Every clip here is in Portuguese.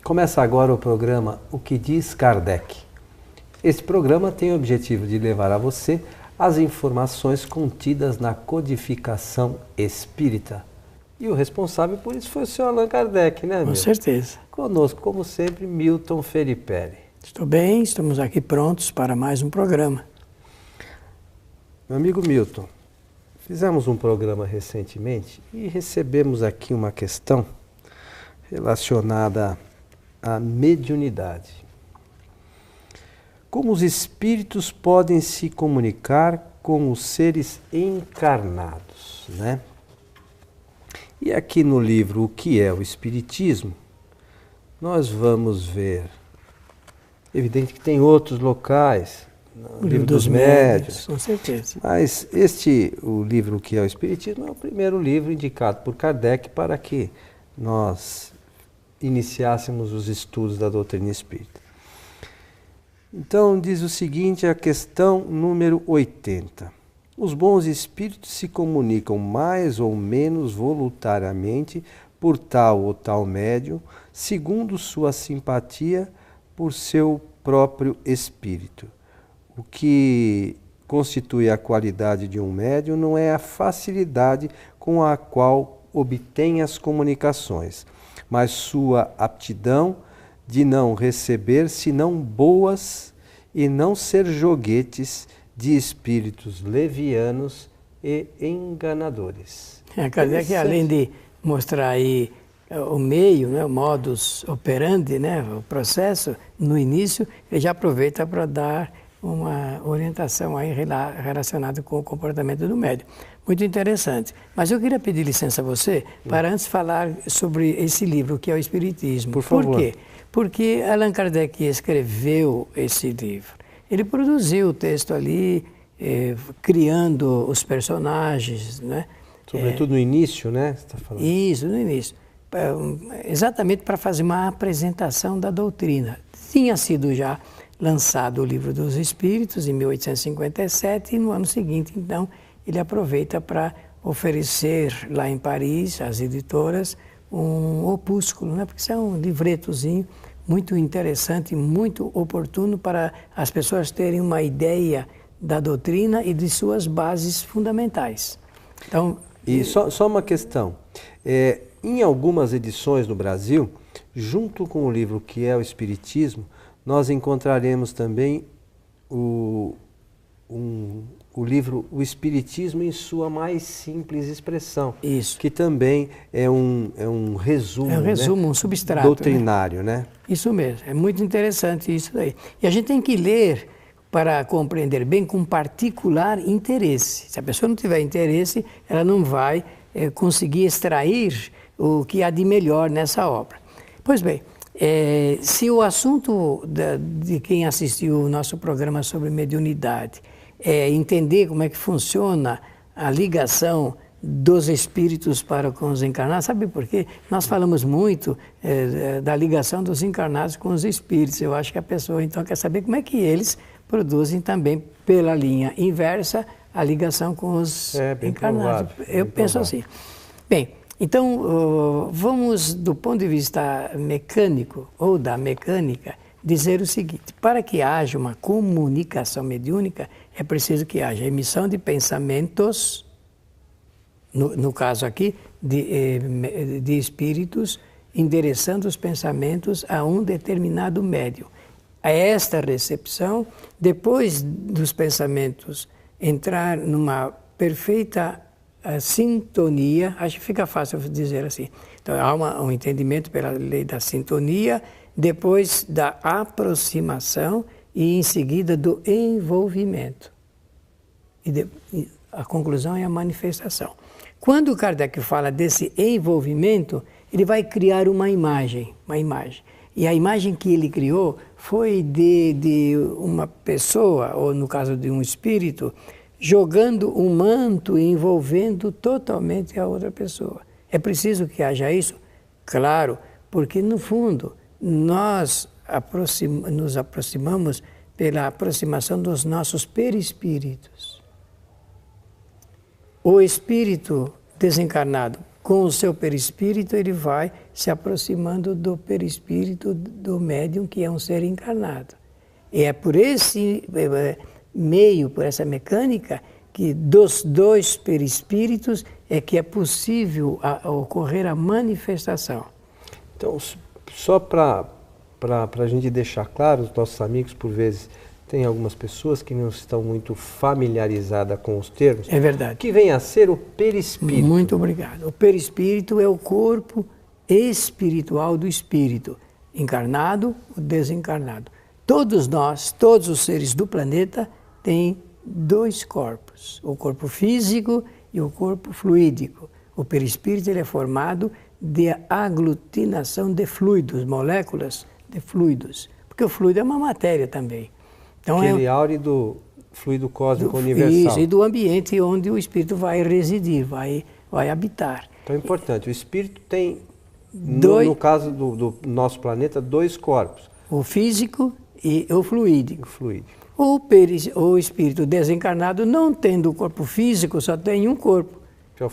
Começa agora o programa O que diz Kardec. Este programa tem o objetivo de levar a você as informações contidas na codificação espírita. E o responsável por isso foi o senhor Allan Kardec, né, Milton? Com certeza. Conosco, como sempre, Milton Felipe. Estou bem, estamos aqui prontos para mais um programa. Meu amigo Milton, fizemos um programa recentemente e recebemos aqui uma questão relacionada à mediunidade. Como os espíritos podem se comunicar com os seres encarnados, né? E aqui no livro O que é o Espiritismo, nós vamos ver, evidente que tem outros locais, o livro dos médiuns, com certeza. Mas o livro O que é o Espiritismo, é o primeiro livro indicado por Kardec para que nós iniciássemos os estudos da doutrina espírita. Então diz o seguinte, a questão número 80. Os bons espíritos se comunicam mais ou menos voluntariamente por tal ou tal médium, segundo sua simpatia por seu próprio espírito. O que constitui a qualidade de um médium não é a facilidade com a qual obtém as comunicações, mas sua aptidão de não receber senão boas e não ser joguetes de espíritos levianos e enganadores. Kardec, além de mostrar aí o meio, né, o modus operandi, né, o processo, no início, ele já aproveita para dar uma orientação aí relacionada com o comportamento do médium. Muito interessante. Mas eu queria pedir licença a você para antes falar sobre esse livro, que é o Espiritismo. Por favor. Por quê? Porque Allan Kardec escreveu esse livro. Ele produziu o texto ali, criando os personagens, né? Sobretudo no início, né? Você está falando. Isso, no início. Exatamente para fazer uma apresentação da doutrina. Tinha sido já lançado o Livro dos Espíritos em 1857 e no ano seguinte, então, ele aproveita para oferecer lá em Paris, às editoras, um opúsculo, né? Porque isso é um livretozinho muito interessante, muito oportuno para as pessoas terem uma ideia da doutrina e de suas bases fundamentais. Então, e só uma questão. Em algumas edições no Brasil, junto com o livro que é o Espiritismo, nós encontraremos também o livro O Espiritismo em sua mais simples expressão. Isso. Que também é um resumo, é um resumo, né? Um substrato doutrinário, né? Isso mesmo, é muito interessante isso daí. E a gente tem que ler para compreender bem com particular interesse. Se a pessoa não tiver interesse, ela não vai conseguir extrair o que há de melhor nessa obra. Pois bem, se o assunto de quem assistiu o nosso programa sobre mediunidade é entender como é que funciona a ligação dos espíritos para com os encarnados, sabe por quê? Nós falamos muito da ligação dos encarnados com os espíritos. Eu acho que a pessoa então quer saber como é que eles produzem também pela linha inversa a ligação com os encarnados. Eu penso assim. Bem, então vamos do ponto de vista mecânico ou da mecânica dizer o seguinte: para que haja uma comunicação mediúnica é preciso que haja emissão de pensamentos, no caso aqui, de espíritos, endereçando os pensamentos a um determinado médium. A esta recepção, depois dos pensamentos entrar numa perfeita sintonia, acho que fica fácil dizer assim. Então, há um entendimento pela lei da sintonia, depois da aproximação e, em seguida, do envolvimento. E a conclusão é a manifestação. Quando Kardec fala desse envolvimento, ele vai criar uma imagem. E a imagem que ele criou foi de uma pessoa, ou no caso de um espírito, jogando um manto e envolvendo totalmente a outra pessoa. É preciso que haja isso? Claro, porque no fundo nós nos aproximamos pela aproximação dos nossos perispíritos. O espírito desencarnado com o seu perispírito, ele vai se aproximando do perispírito do médium, que é um ser encarnado. E é por esse meio, por essa mecânica, que dos dois perispíritos é que é possível ocorrer a manifestação. Então, só para a gente deixar claro, os nossos amigos, por vezes, tem algumas pessoas que não estão muito familiarizadas com os termos. É verdade. Que vem a ser o perispírito. Muito obrigado. O perispírito é o corpo espiritual do espírito, encarnado ou desencarnado. Todos nós, todos os seres do planeta, têm dois corpos, o corpo físico e o corpo fluídico. O perispírito ele é formado de aglutinação de fluidos, moléculas de fluidos, porque o fluido é uma matéria também. Então, aquele áurido fluido cósmico universal. Isso, e do ambiente onde o espírito vai residir, vai habitar. Então é importante, o espírito tem, no caso do nosso planeta, dois corpos. O físico e o fluídico. O espírito desencarnado, não tendo o corpo físico, só tem um corpo,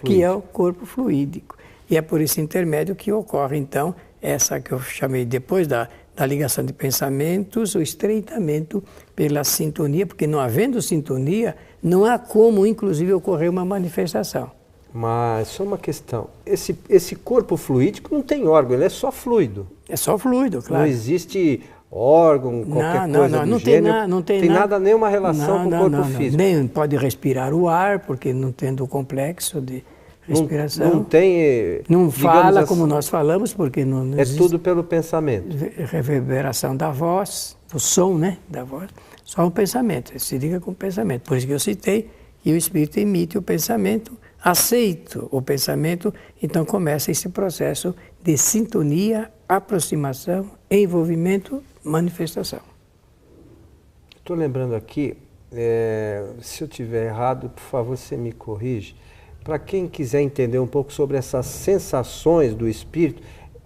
que é o corpo fluídico. E é por esse intermédio que ocorre, então, essa que eu chamei depois da ligação de pensamentos, o estreitamento pela sintonia, porque não havendo sintonia, não há como, inclusive, ocorrer uma manifestação. Mas só uma questão, esse corpo fluídico não tem órgão, ele é só fluido. É só fluido, claro. Não existe órgão, qualquer coisa do gênero, não tem nada, nenhuma relação com o corpo físico. Nem pode respirar o ar, porque não tendo o complexo de respiração. Não tem... Não fala como nós falamos, porque não é tudo pelo pensamento. Reverberação da voz, do som, né, da voz. Só o pensamento, se liga com o pensamento. Por isso que eu citei que o espírito emite o pensamento, aceita o pensamento, então começa esse processo de sintonia, aproximação, envolvimento, manifestação. Estou lembrando aqui, se eu estiver errado, por favor, você me corrige. Para quem quiser entender um pouco sobre essas sensações do espírito,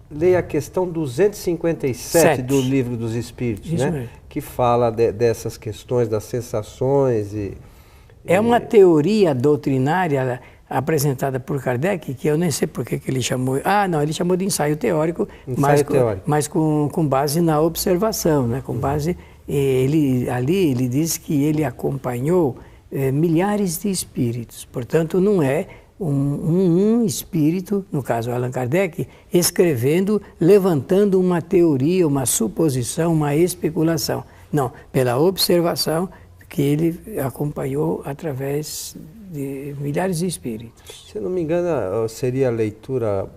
leia a questão 257 do Livro dos Espíritos, né? Mesmo. Que fala dessas questões das sensações. É uma teoria doutrinária apresentada por Kardec, que eu nem sei por que ele chamou... ele chamou de ensaio teórico, mas com base na observação, né? Com base... ele diz que ele acompanhou milhares de espíritos. Portanto, não é um espírito, no caso Allan Kardec, escrevendo, levantando uma teoria, uma suposição, uma especulação. Não, pela observação que ele acompanhou através de milhares de espíritos. Se eu não me engano, seria a leitura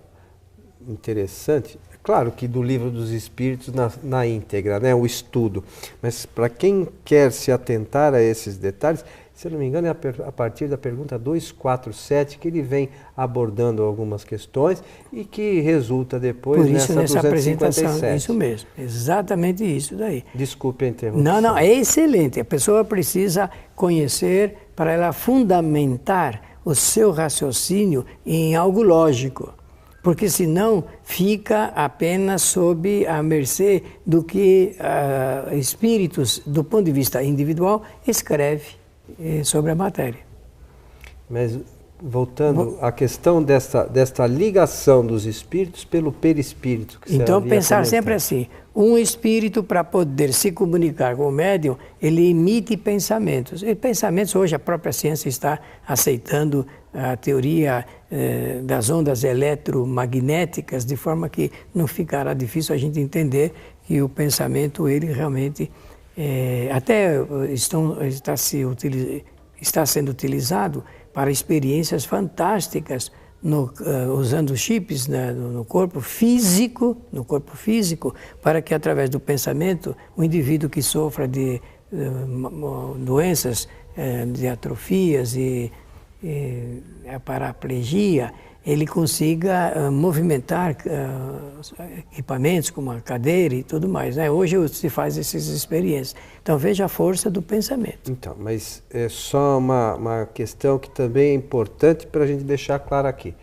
interessante, claro que do Livro dos Espíritos na íntegra, né, o estudo, mas para quem quer se atentar a esses detalhes, se eu não me engano, é a partir da pergunta 247 que ele vem abordando algumas questões e que resulta depois nessa 257. apresentação. Isso mesmo, exatamente isso daí. Desculpe a interrupção. Não, é excelente. A pessoa precisa conhecer para ela fundamentar o seu raciocínio em algo lógico, porque senão fica apenas sob a mercê do que espíritos, do ponto de vista individual, escreve sobre a matéria. Mas voltando à questão desta ligação dos espíritos pelo perispírito. Que então pensar sempre assim, um espírito para poder se comunicar com o médium, ele emite pensamentos. E pensamentos, hoje a própria ciência está aceitando a teoria das ondas eletromagnéticas, de forma que não ficará difícil a gente entender que o pensamento, ele realmente... está sendo utilizado para experiências fantásticas usando chips no corpo físico, para que através do pensamento o indivíduo que sofra de doenças, de atrofias e a paraplegia, ele consiga movimentar equipamentos como a cadeira e tudo mais, né? Hoje se faz essas experiências. Então veja a força do pensamento. Então, mas é só uma questão que também é importante para a gente deixar claro aqui.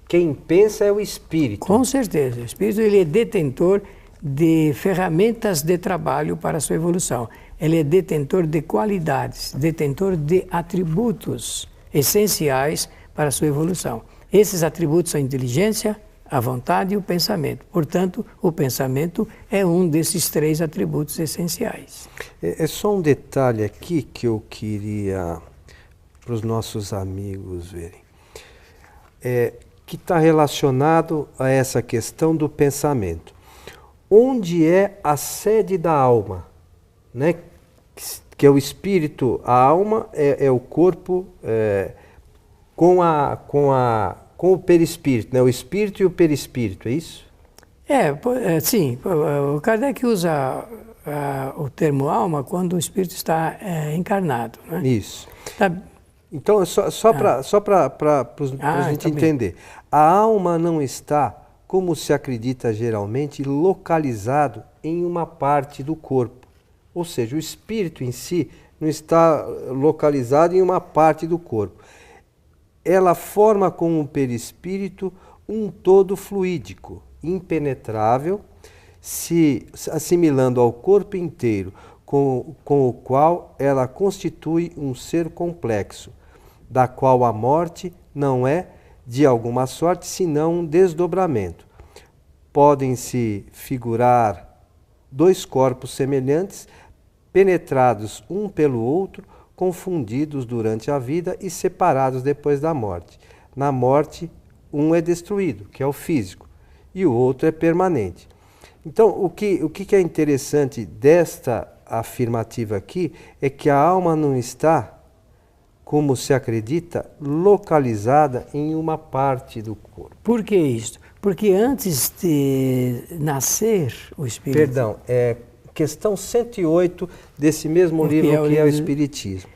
Quem pensa é o espírito. Com certeza. O espírito, ele é detentor de ferramentas de trabalho para a sua evolução. Ele é detentor de qualidades, detentor de atributos essenciais para a sua evolução. Esses atributos são a inteligência, a vontade e o pensamento. Portanto, o pensamento é um desses 3 atributos essenciais. É só um detalhe aqui que eu queria para os nossos amigos verem. Que está relacionado a essa questão do pensamento. Onde é a sede da alma? Né? Que é o espírito, a alma é o corpo com o perispírito, né? O espírito e o perispírito, é isso? Sim. O Kardec usa o termo alma quando o espírito está encarnado. Né? Isso. Tá. Então, só para a gente entender. A alma não está, como se acredita geralmente, localizado em uma parte do corpo. Ou seja, o espírito em si não está localizado em uma parte do corpo. Ela forma com o perispírito um todo fluídico, impenetrável, se assimilando ao corpo inteiro, com o qual ela constitui um ser complexo, da qual a morte não é, de alguma sorte, senão um desdobramento. Podem-se figurar 2 corpos semelhantes, penetrados um pelo outro, confundidos durante a vida e separados depois da morte. Na morte, um é destruído, que é o físico, e o outro é permanente. Então, o que é interessante desta afirmativa aqui é que a alma não está, como se acredita, localizada em uma parte do corpo. Por que isso? Porque antes de nascer o espírito... Perdão, questão 108 desse mesmo livro que é o Espiritismo.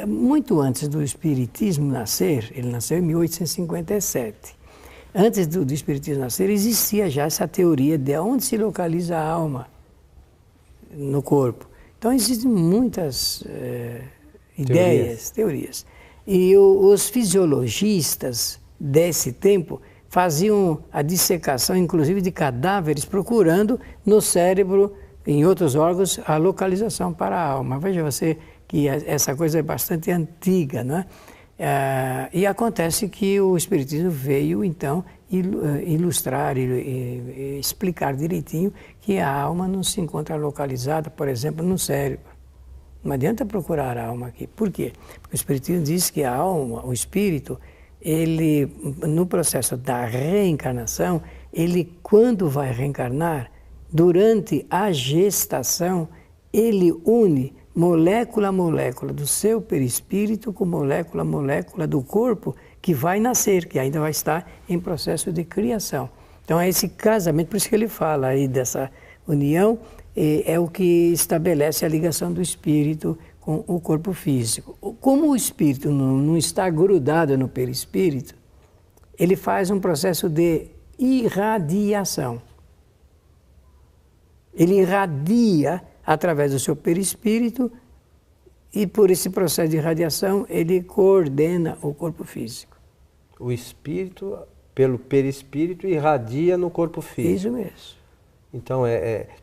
Muito antes do Espiritismo nascer, ele nasceu em 1857. Antes do Espiritismo nascer, existia já essa teoria de onde se localiza a alma no corpo. Então, existem muitas ideias, teorias. E os fisiologistas desse tempo faziam a dissecação, inclusive, de cadáveres, procurando no cérebro, em outros órgãos, a localização para a alma. Veja você que essa coisa é bastante antiga, não é? E acontece que o Espiritismo veio, então, ilustrar e explicar direitinho que a alma não se encontra localizada, por exemplo, no cérebro. Não adianta procurar a alma aqui. Por quê? Porque o Espiritismo diz que a alma, o espírito, ele, no processo da reencarnação, ele, quando vai reencarnar, durante a gestação, ele une molécula a molécula do seu perispírito com molécula a molécula do corpo que vai nascer, que ainda vai estar em processo de criação. Então é esse casamento, por isso que ele fala aí dessa união, é o que estabelece a ligação do espírito com o corpo físico. Como o espírito não está grudado no perispírito, ele faz um processo de irradiação. Ele irradia através do seu perispírito e por esse processo de irradiação ele coordena o corpo físico. O espírito, pelo perispírito, irradia no corpo físico. Isso mesmo. Então,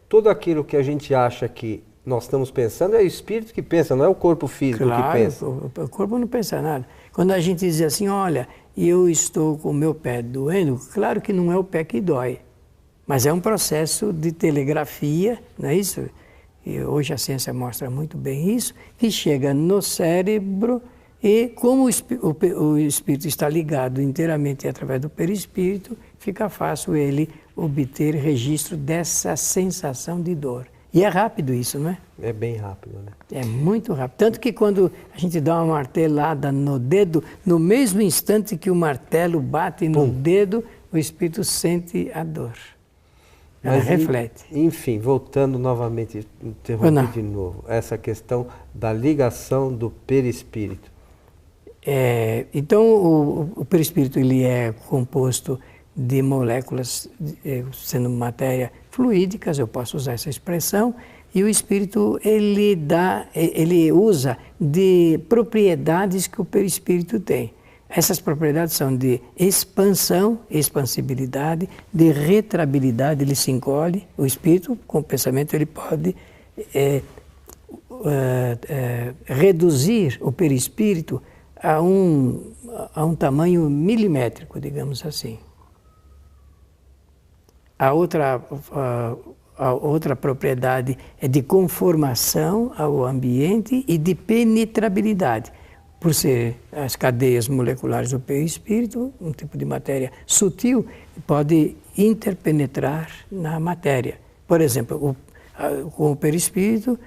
tudo aquilo que a gente acha que nós estamos pensando é o espírito que pensa, não é o corpo físico que pensa. O corpo não pensa nada. Quando a gente diz assim, olha, eu estou com o meu pé doendo, claro que não é o pé que dói, mas é um processo de telegrafia, não é isso? E hoje a ciência mostra muito bem isso, que chega no cérebro e como o espírito está ligado inteiramente através do perispírito, fica fácil ele obter registro dessa sensação de dor. E é rápido isso, não é? É bem rápido, né? É muito rápido. Tanto que quando a gente dá uma martelada no dedo, no mesmo instante que o martelo bate no dedo, o espírito sente a dor. Ela reflete. Enfim, voltando novamente, interromper de novo, essa questão da ligação do perispírito. Então, o perispírito ele é composto de moléculas, sendo matéria fluídicas, eu posso usar essa expressão, e o espírito ele usa de propriedades que o perispírito tem. Essas propriedades são de expansão, expansibilidade, de retrabilidade, ele se encolhe. O espírito, com o pensamento, ele pode reduzir o perispírito a um tamanho milimétrico, digamos assim. A outra propriedade é de conformação ao ambiente e de penetrabilidade. Por ser as cadeias moleculares do perispírito, um tipo de matéria sutil, pode interpenetrar na matéria. Por exemplo, com o perispírito,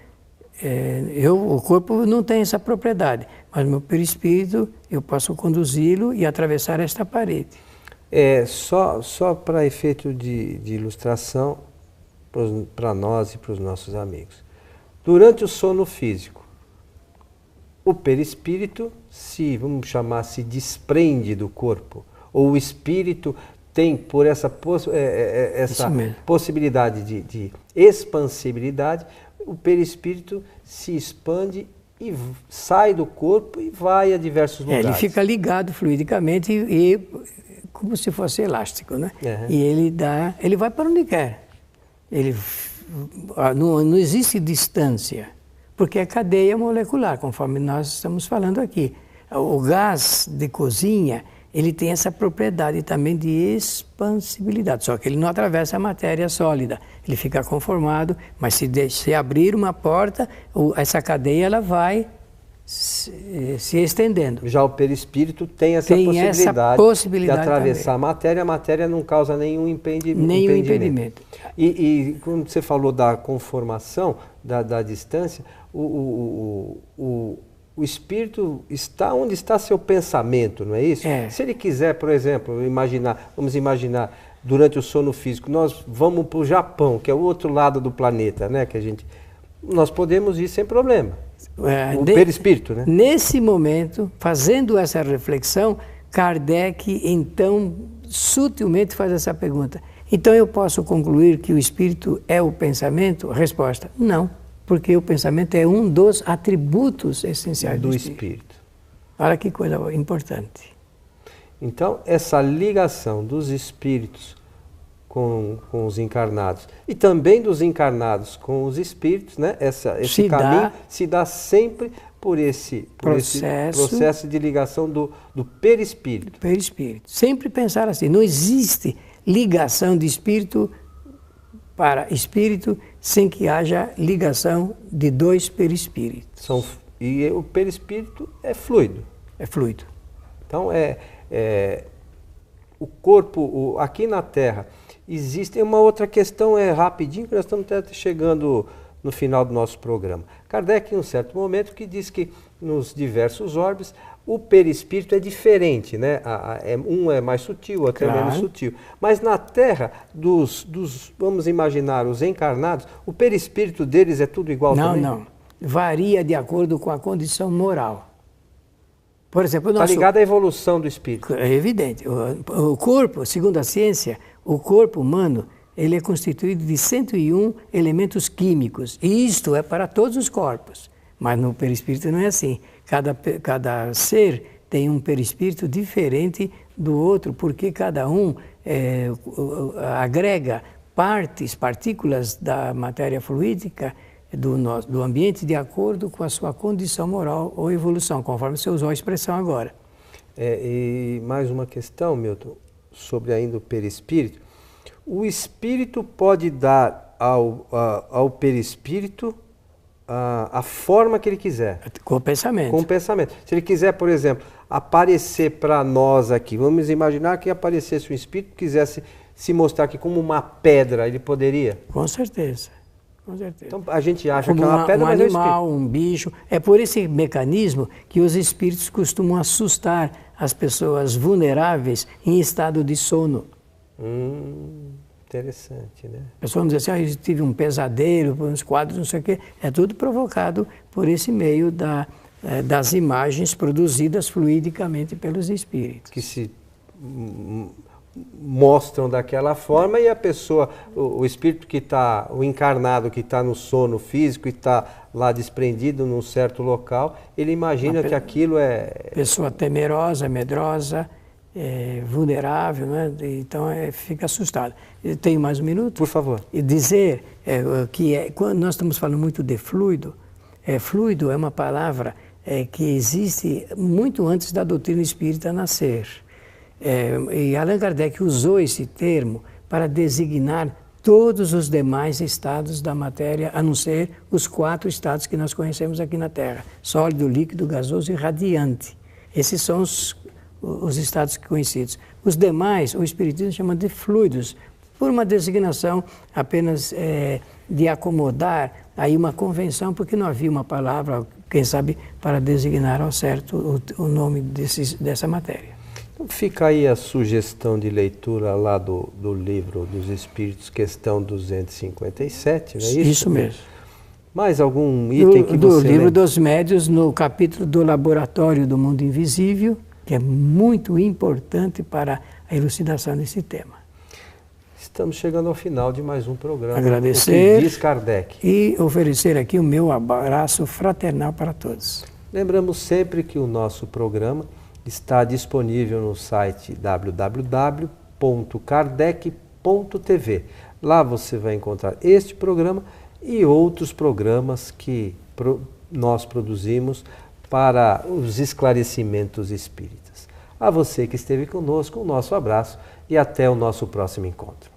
o corpo não tem essa propriedade, mas meu perispírito eu posso conduzi-lo e atravessar esta parede. Só para efeito de ilustração para nós e para os nossos amigos. Durante o sono físico, o perispírito vamos chamar, se desprende do corpo, ou o espírito tem por essa possibilidade de expansibilidade, o perispírito se expande e sai do corpo e vai a diversos lugares. Ele fica ligado fluidicamente e como se fosse elástico, né? Uhum. E ele vai para onde quer. Não existe distância, porque é cadeia molecular, conforme nós estamos falando aqui. O gás de cozinha, ele tem essa propriedade também de expansibilidade, só que ele não atravessa a matéria sólida, ele fica conformado, mas se abrir uma porta, essa cadeia ela vai se estendendo. Já o perispírito tem essa possibilidade de atravessar também a matéria não causa nenhum impedimento. E quando você falou da conformação, da distância, o espírito está onde está seu pensamento, não é isso? Se ele quiser, por exemplo, vamos imaginar, durante o sono físico, nós vamos para o Japão, que é o outro lado do planeta, né? Nós podemos ir sem problema. O perispírito, né? Nesse momento, fazendo essa reflexão, Kardec, então, sutilmente faz essa pergunta. Então, eu posso concluir que o espírito é o pensamento? Resposta, não, porque o pensamento é um dos atributos essenciais do espírito. Olha que coisa importante. Então, essa ligação dos espíritos com os encarnados e também dos encarnados com os espíritos, né? Esse caminho se dá sempre por esse processo de ligação do perispírito. Perispírito. Sempre pensar assim, não existe ligação de espírito para espírito sem que haja ligação de dois perispíritos. E o perispírito é fluido. É fluido. Então, o corpo, aqui na Terra, existe uma outra questão, rapidinho, que nós estamos até chegando no final do nosso programa. Kardec, em um certo momento, que diz que nos diversos orbes, o perispírito é diferente, né? Um é mais sutil, o outro é menos sutil. Mas na Terra, vamos imaginar, os encarnados, o perispírito deles é tudo igual também? Não. Varia de acordo com a condição moral. Por exemplo, está ligado à evolução do espírito. É evidente. O corpo, segundo a ciência, o corpo humano, ele é constituído de 101 elementos químicos. E isto é para todos os corpos. Mas no perispírito não é assim. Cada ser tem um perispírito diferente do outro, porque cada um agrega partículas da matéria fluídica do ambiente de acordo com a sua condição moral ou evolução, conforme você usou a expressão agora. E mais uma questão, Milton, sobre ainda o perispírito. O espírito pode dar ao perispírito a forma que ele quiser. Com o pensamento. Com o pensamento. Se ele quiser, por exemplo, aparecer para nós aqui, vamos imaginar que aparecesse um espírito que quisesse se mostrar aqui como uma pedra, ele poderia? Com certeza. Com certeza. Então a gente acha como que é uma pedra, mas é um animal, um bicho. É por esse mecanismo que os espíritos costumam assustar as pessoas vulneráveis em estado de sono. Interessante, né? A pessoa diz assim, eu tive um pesadelo, uns quadros, não sei o quê. É tudo provocado por esse meio das imagens produzidas fluidicamente pelos espíritos. Que se mostram daquela forma e a pessoa, o espírito que está, o encarnado que está no sono físico e está lá desprendido num certo local, ele imagina que aquilo é... Pessoa temerosa, medrosa, vulnerável, né? Então fica assustado. Eu tenho mais um minuto? Por favor. E dizer que quando nós estamos falando muito de fluido, fluido é uma palavra que existe muito antes da doutrina espírita nascer. E Allan Kardec usou esse termo para designar todos os demais estados da matéria, a não ser os 4 estados que nós conhecemos aqui na Terra: sólido, líquido, gasoso e radiante. Esses são os estados conhecidos. Os demais, o Espiritismo chama de fluidos, por uma designação apenas de acomodar aí uma convenção, porque não havia uma palavra, quem sabe, para designar ao certo o nome dessa matéria. Então fica aí a sugestão de leitura lá do Livro dos Espíritos, questão 257, não é isso? Isso mesmo. Mais algum item que você do Livro lembra? dos Médiuns, no capítulo do Laboratório do Mundo Invisível, que é muito importante para a elucidação desse tema. Estamos chegando ao final de mais um programa. Agradecer O que diz Kardec. E oferecer aqui o meu abraço fraternal para todos. Lembramos sempre que o nosso programa está disponível no site www.kardec.tv. Lá você vai encontrar este programa e outros programas que nós produzimos para os esclarecimentos espíritas. A você que esteve conosco, um nosso abraço e até o nosso próximo encontro.